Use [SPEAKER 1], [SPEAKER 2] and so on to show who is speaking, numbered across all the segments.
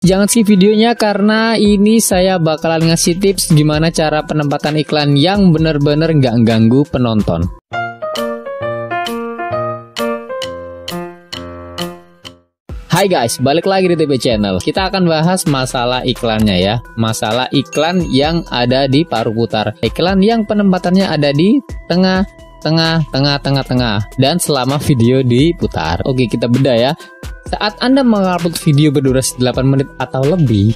[SPEAKER 1] jangan skip videonya karena ini saya bakalan ngasih tips gimana cara penempatan iklan yang bener-bener nggak ganggu penonton. Hai guys, balik lagi di TB Channel. Kita akan bahas masalah iklannya ya. Masalah iklan yang ada di paruh putar. Iklan yang penempatannya ada di tengah. Dan selama video diputar. Oke, kita bedah ya. Saat Anda mengupload video berdurasi 8 menit atau lebih,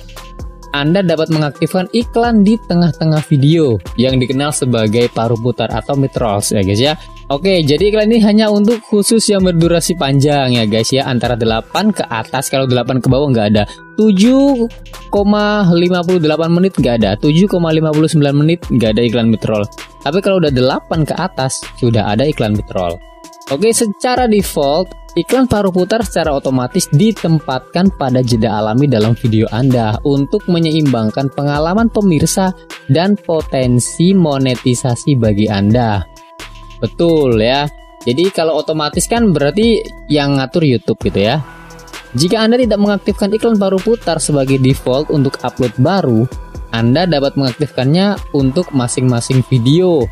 [SPEAKER 1] Anda dapat mengaktifkan iklan di tengah-tengah video yang dikenal sebagai paruh putar atau mid-rolls ya guys ya. Oke, jadi iklan ini hanya untuk khusus yang berdurasi panjang ya guys ya, antara 8 ke atas. Kalau 8 ke bawah nggak ada. 7,58 menit nggak ada, 7,59 menit nggak ada iklan mid-roll. Tapi kalau udah 8 ke atas sudah ada iklan mid-roll. Oke, secara default iklan paruh putar secara otomatis ditempatkan pada jeda alami dalam video Anda untuk menyeimbangkan pengalaman pemirsa dan potensi monetisasi bagi Anda. Betul ya. Jadi kalau otomatis kan berarti yang ngatur YouTube gitu ya. Jika Anda tidak mengaktifkan iklan paruh putar sebagai default untuk upload baru, Anda dapat mengaktifkannya untuk masing-masing video.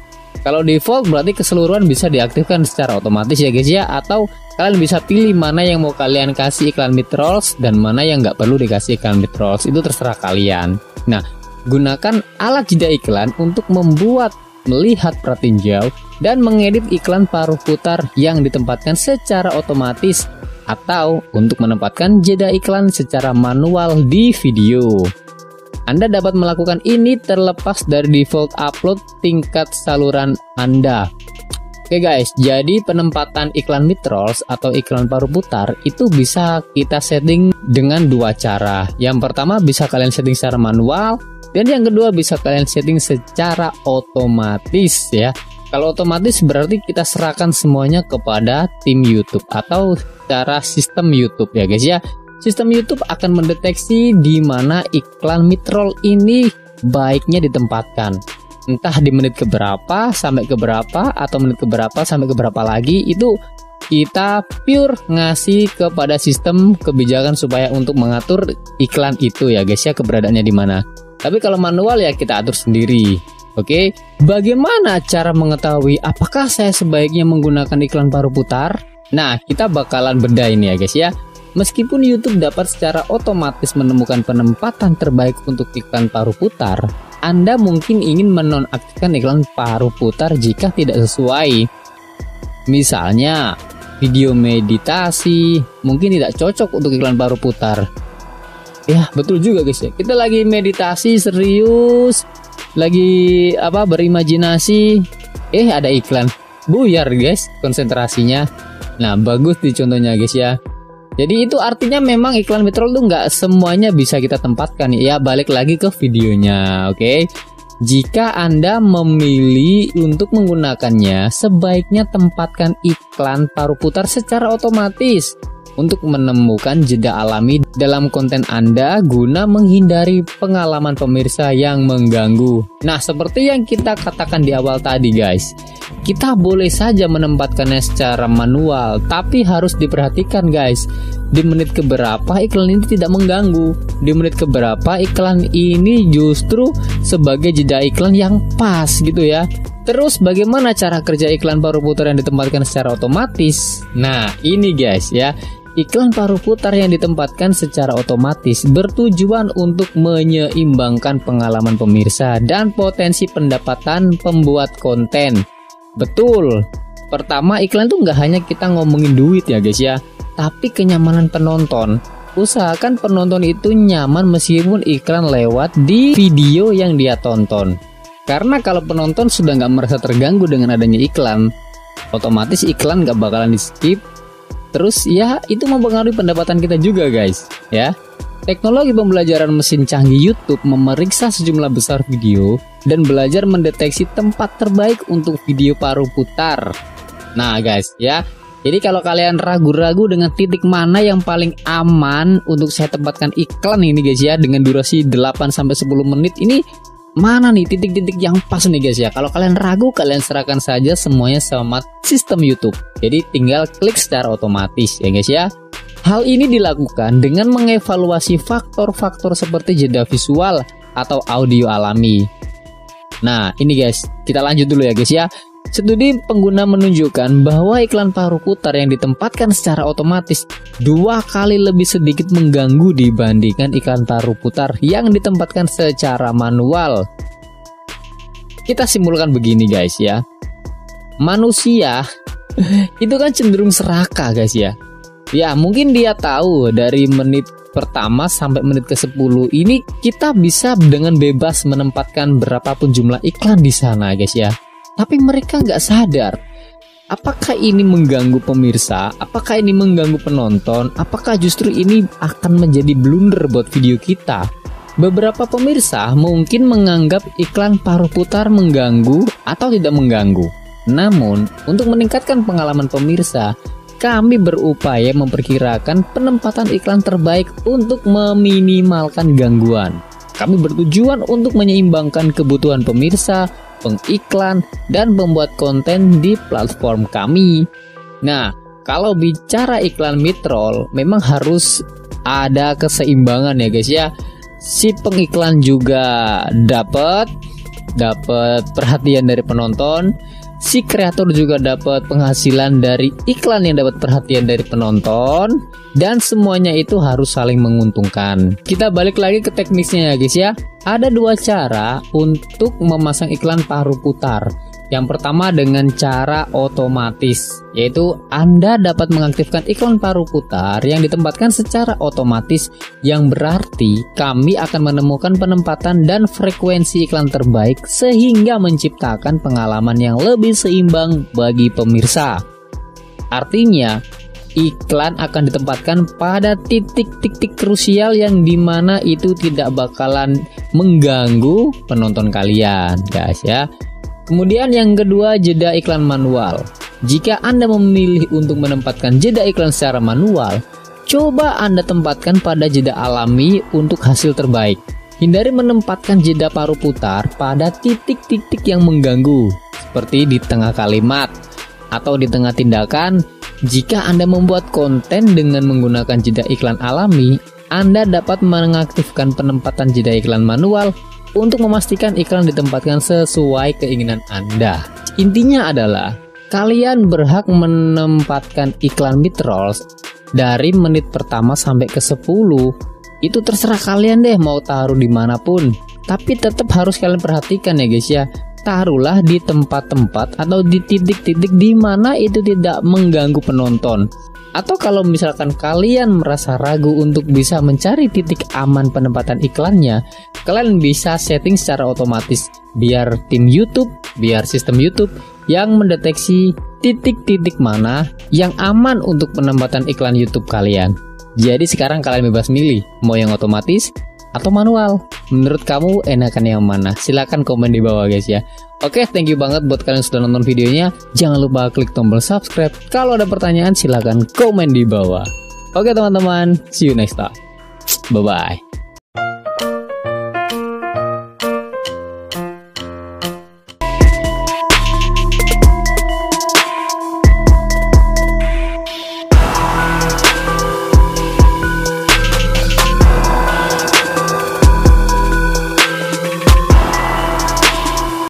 [SPEAKER 1] Kalau default berarti keseluruhan bisa diaktifkan secara otomatis ya guys ya, atau kalian bisa pilih mana yang mau kalian kasih iklan mid-rolls dan mana yang nggak perlu dikasih iklan mid-rolls. Itu terserah kalian. Nah, gunakan alat jeda iklan untuk membuat, melihat pratinjau, dan mengedit iklan paruh putar yang ditempatkan secara otomatis atau untuk menempatkan jeda iklan secara manual di video. Anda dapat melakukan ini terlepas dari default upload tingkat saluran Anda. Oke guys, jadi penempatan iklan mid-rolls atau iklan paruh putar itu bisa kita setting dengan dua cara. Yang pertama bisa kalian setting secara manual, dan yang kedua bisa kalian setting secara otomatis ya. Kalau otomatis berarti kita serahkan semuanya kepada tim YouTube atau secara sistem YouTube ya guys ya. Sistem YouTube akan mendeteksi di mana iklan mid-roll ini baiknya ditempatkan. Entah di menit keberapa sampai keberapa, atau menit keberapa sampai keberapa lagi, itu kita pure ngasih kepada sistem kebijakan supaya untuk mengatur iklan itu ya guys ya, keberadaannya di mana. Tapi kalau manual ya kita atur sendiri. Oke, bagaimana cara mengetahui apakah saya sebaiknya menggunakan iklan paruh putar? Nah, kita bakalan bedah ini ya guys ya. Meskipun YouTube dapat secara otomatis menemukan penempatan terbaik untuk iklan paruh putar, Anda mungkin ingin menonaktifkan iklan paruh putar jika tidak sesuai. Misalnya, video meditasi mungkin tidak cocok untuk iklan paruh putar. Ya, betul juga guys ya. Kita lagi meditasi serius, lagi berimajinasi, ada iklan. Buyar guys konsentrasinya. Nah, bagus di contohnya guys ya. Jadi itu artinya memang iklan mid-roll tuh nggak semuanya bisa kita tempatkan ya. Balik lagi ke videonya, oke? Jika Anda memilih untuk menggunakannya, sebaiknya tempatkan iklan paruh putar secara otomatis untuk menemukan jeda alami dalam konten Anda guna menghindari pengalaman pemirsa yang mengganggu. Nah, seperti yang kita katakan di awal tadi guys, kita boleh saja menempatkannya secara manual, tapi harus diperhatikan guys, di menit keberapa iklan ini tidak mengganggu, di menit keberapa iklan ini justru sebagai jeda iklan yang pas gitu ya. Terus bagaimana cara kerja iklan paruh putar yang ditempatkan secara otomatis? Nah, ini guys ya. Iklan paruh putar yang ditempatkan secara otomatis bertujuan untuk menyeimbangkan pengalaman pemirsa dan potensi pendapatan pembuat konten. Betul. Pertama, iklan tuh nggak hanya kita ngomongin duit ya guys ya, tapi kenyamanan penonton. Usahakan penonton itu nyaman meskipun iklan lewat di video yang dia tonton. Karena kalau penonton sudah nggak merasa terganggu dengan adanya iklan, otomatis iklan nggak bakalan di skip. Terus ya itu mempengaruhi pendapatan kita juga guys ya. Teknologi pembelajaran mesin canggih YouTube memeriksa sejumlah besar video dan belajar mendeteksi tempat terbaik untuk video paruh putar. Nah guys ya, jadi kalau kalian ragu-ragu dengan titik mana yang paling aman untuk saya tempatkan iklan ini guys ya, dengan durasi 8-10 menit ini, mana nih titik-titik yang pas nih guys ya. Kalau kalian ragu, kalian serahkan saja semuanya sama sistem YouTube. Jadi tinggal klik secara otomatis ya guys ya. Hal ini dilakukan dengan mengevaluasi faktor-faktor seperti jeda visual atau audio alami. Nah, ini guys, kita lanjut dulu ya guys ya. Studi pengguna menunjukkan bahwa iklan paru putar yang ditempatkan secara otomatis 2 kali lebih sedikit mengganggu dibandingkan iklan paru putar yang ditempatkan secara manual. Kita simpulkan begini guys ya. Manusia itu kan cenderung serakah guys ya. Ya, mungkin dia tahu dari menit pertama sampai menit ke-10 ini kita bisa dengan bebas menempatkan berapapun jumlah iklan di sana guys ya. Tapi mereka nggak sadar, apakah ini mengganggu pemirsa, apakah ini mengganggu penonton, apakah justru ini akan menjadi blunder buat video kita. Beberapa pemirsa mungkin menganggap iklan paruh putar mengganggu atau tidak mengganggu. Namun, untuk meningkatkan pengalaman pemirsa, kami berupaya memperkirakan penempatan iklan terbaik untuk meminimalkan gangguan. Kami bertujuan untuk menyeimbangkan kebutuhan pemirsa, pengiklan, dan pembuat konten di platform kami. Nah, kalau bicara iklan mid-roll, memang harus ada keseimbangan ya guys ya. Si pengiklan juga dapat perhatian dari penonton, si kreator juga dapat penghasilan dari iklan yang dapat perhatian dari penonton, dan semuanya itu harus saling menguntungkan. Kita balik lagi ke teknisnya ya guys ya. Ada 2 cara untuk memasang iklan paruh putar. Yang pertama dengan cara otomatis, yaitu Anda dapat mengaktifkan iklan paruh putar yang ditempatkan secara otomatis, yang berarti kami akan menemukan penempatan dan frekuensi iklan terbaik sehingga menciptakan pengalaman yang lebih seimbang bagi pemirsa. Artinya, iklan akan ditempatkan pada titik-titik krusial yang dimana itu tidak bakalan mengganggu penonton kalian guys ya. Kemudian yang kedua, jeda iklan manual. Jika Anda memilih untuk menempatkan jeda iklan secara manual, coba Anda tempatkan pada jeda alami untuk hasil terbaik. Hindari menempatkan jeda paruh putar pada titik-titik yang mengganggu, seperti di tengah kalimat atau di tengah tindakan. Jika Anda membuat konten dengan menggunakan jeda iklan alami, Anda dapat mengaktifkan penempatan jeda iklan manual untuk memastikan iklan ditempatkan sesuai keinginan Anda. Intinya adalah kalian berhak menempatkan iklan mid-roll dari menit pertama sampai ke 10. Itu terserah kalian deh mau taruh dimanapun. Tapi tetap harus kalian perhatikan ya guys ya. Taruhlah di tempat-tempat atau di titik-titik di mana itu tidak mengganggu penonton. Atau kalau misalkan kalian merasa ragu untuk bisa mencari titik aman penempatan iklannya, kalian bisa setting secara otomatis biar tim YouTube, biar sistem YouTube yang mendeteksi titik-titik mana yang aman untuk penempatan iklan YouTube kalian. Jadi sekarang kalian bebas milih mau yang otomatis atau manual. Menurut kamu enakan yang mana? Silahkan komen di bawah guys ya. Oke, thank you banget buat kalian yang sudah nonton videonya. Jangan lupa klik tombol subscribe. Kalau ada pertanyaan silahkan komen di bawah. Oke teman-teman, see you next time. Bye-bye.